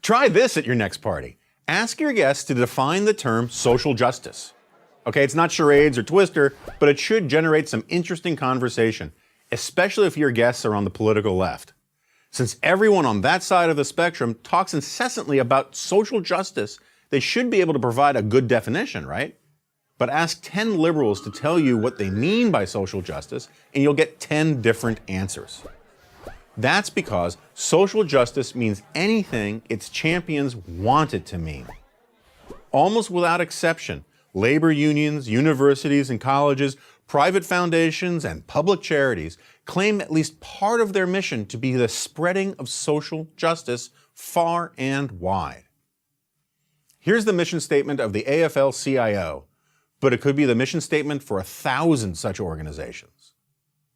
Try this at your next party. Ask your guests to define the term social justice. Okay, it's not charades or Twister, but it should generate some interesting conversation, especially if your guests are on the political left. Since everyone on that side of the spectrum talks incessantly about social justice, they should be able to provide a good definition, right? But ask 10 liberals to tell you what they mean by social justice, and you'll get 10 different answers. That's because social justice means anything its champions want it to mean. Almost without exception, labor unions, universities and colleges, private foundations, and public charities claim at least part of their mission to be the spreading of social justice far and wide. Here's the mission statement of the AFL-CIO, but it could be the mission statement for 1,000 such organizations.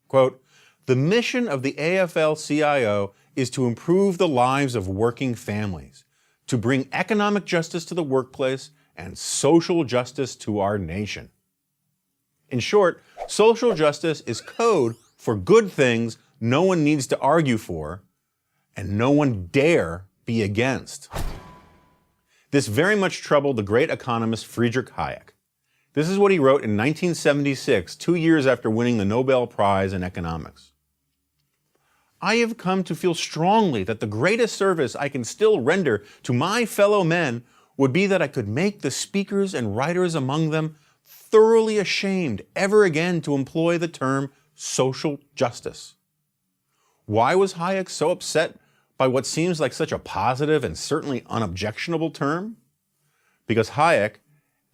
Quote, "The mission of the AFL-CIO is to improve the lives of working families, to bring economic justice to the workplace and social justice to our nation." In short, social justice is code for good things no one needs to argue for and no one dare be against. This very much troubled the great economist Friedrich Hayek. This is what he wrote in 1976, 2 years after winning the Nobel Prize in economics. "I have come to feel strongly that the greatest service I can still render to my fellow men would be that I could make the speakers and writers among them thoroughly ashamed ever again to employ the term social justice." Why was Hayek so upset by what seems like such a positive and certainly unobjectionable term? Because Hayek,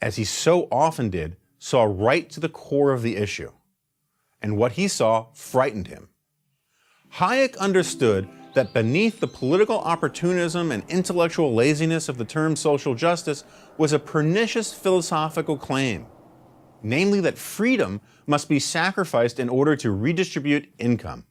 as he so often did, saw right to the core of the issue. And what he saw frightened him. Hayek understood that beneath the political opportunism and intellectual laziness of the term social justice was a pernicious philosophical claim, namely that freedom must be sacrificed in order to redistribute income.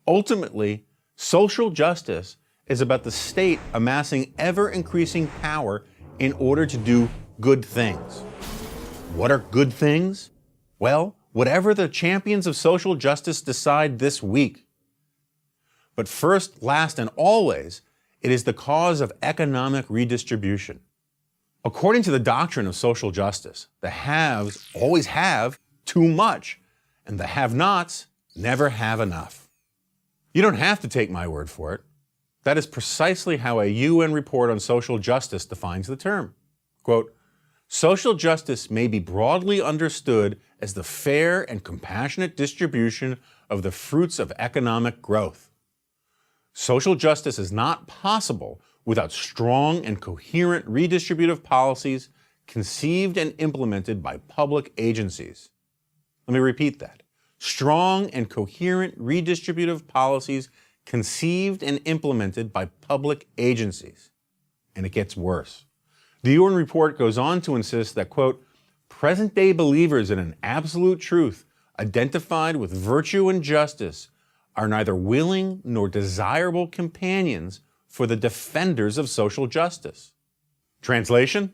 Ultimately, social justice is about the state amassing ever-increasing power in order to do good things. What are good things? Well, whatever the champions of social justice decide this week. But first, last, and always, it is the cause of economic redistribution. According to the doctrine of social justice, the haves always have too much, and the have-nots never have enough. You don't have to take my word for it. That is precisely how a UN report on social justice defines the term. Quote, "Social justice may be broadly understood as the fair and compassionate distribution of the fruits of economic growth. Social justice is not possible without strong and coherent redistributive policies conceived and implemented by public agencies." Let me repeat that. Strong and coherent redistributive policies conceived and implemented by public agencies. And it gets worse. The UN report goes on to insist that, quote, "Present-day believers in an absolute truth identified with virtue and justice are neither willing nor desirable companions for the defenders of social justice." Translation?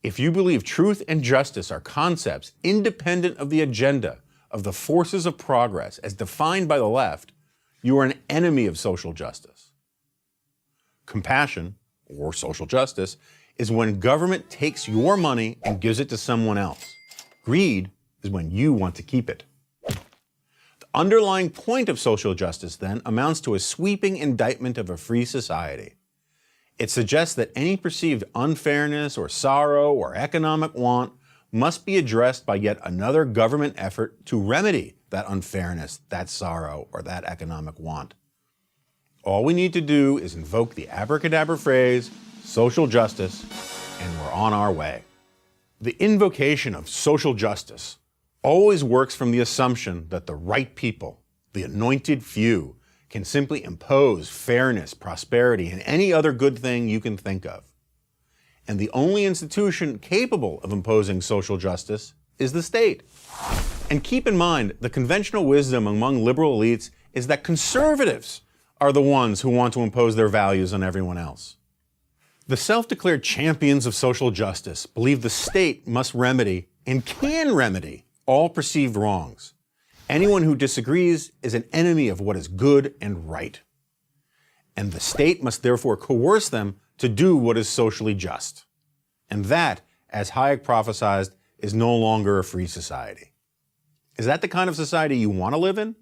If you believe truth and justice are concepts independent of the agenda of the forces of progress as defined by the left, you are an enemy of social justice. Compassion, or social justice, is when government takes your money and gives it to someone else. Greed is when you want to keep it. The underlying point of social justice, then, amounts to a sweeping indictment of a free society. It suggests that any perceived unfairness or sorrow or economic want must be addressed by yet another government effort to remedy that unfairness, that sorrow, or that economic want. All we need to do is invoke the abracadabra phrase, social justice, and we're on our way. The invocation of social justice always works from the assumption that the right people, the anointed few, can simply impose fairness, prosperity, and any other good thing you can think of. And the only institution capable of imposing social justice is the state. And keep in mind, the conventional wisdom among liberal elites is that conservatives are the ones who want to impose their values on everyone else. The self-declared champions of social justice believe the state must remedy and can remedy all perceived wrongs. Anyone who disagrees is an enemy of what is good and right. and the state must therefore coerce them to do what is socially just. And that, as Hayek prophesied, is no longer a free society. Is that the kind of society you want to live in?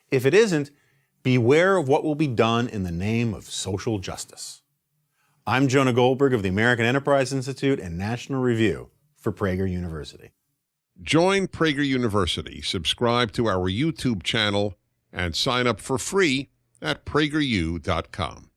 If it isn't, beware of what will be done in the name of social justice. I'm Jonah Goldberg of the American Enterprise Institute and National Review for Prager University. Join Prager University, subscribe to our YouTube channel, and sign up for free at prageru.com.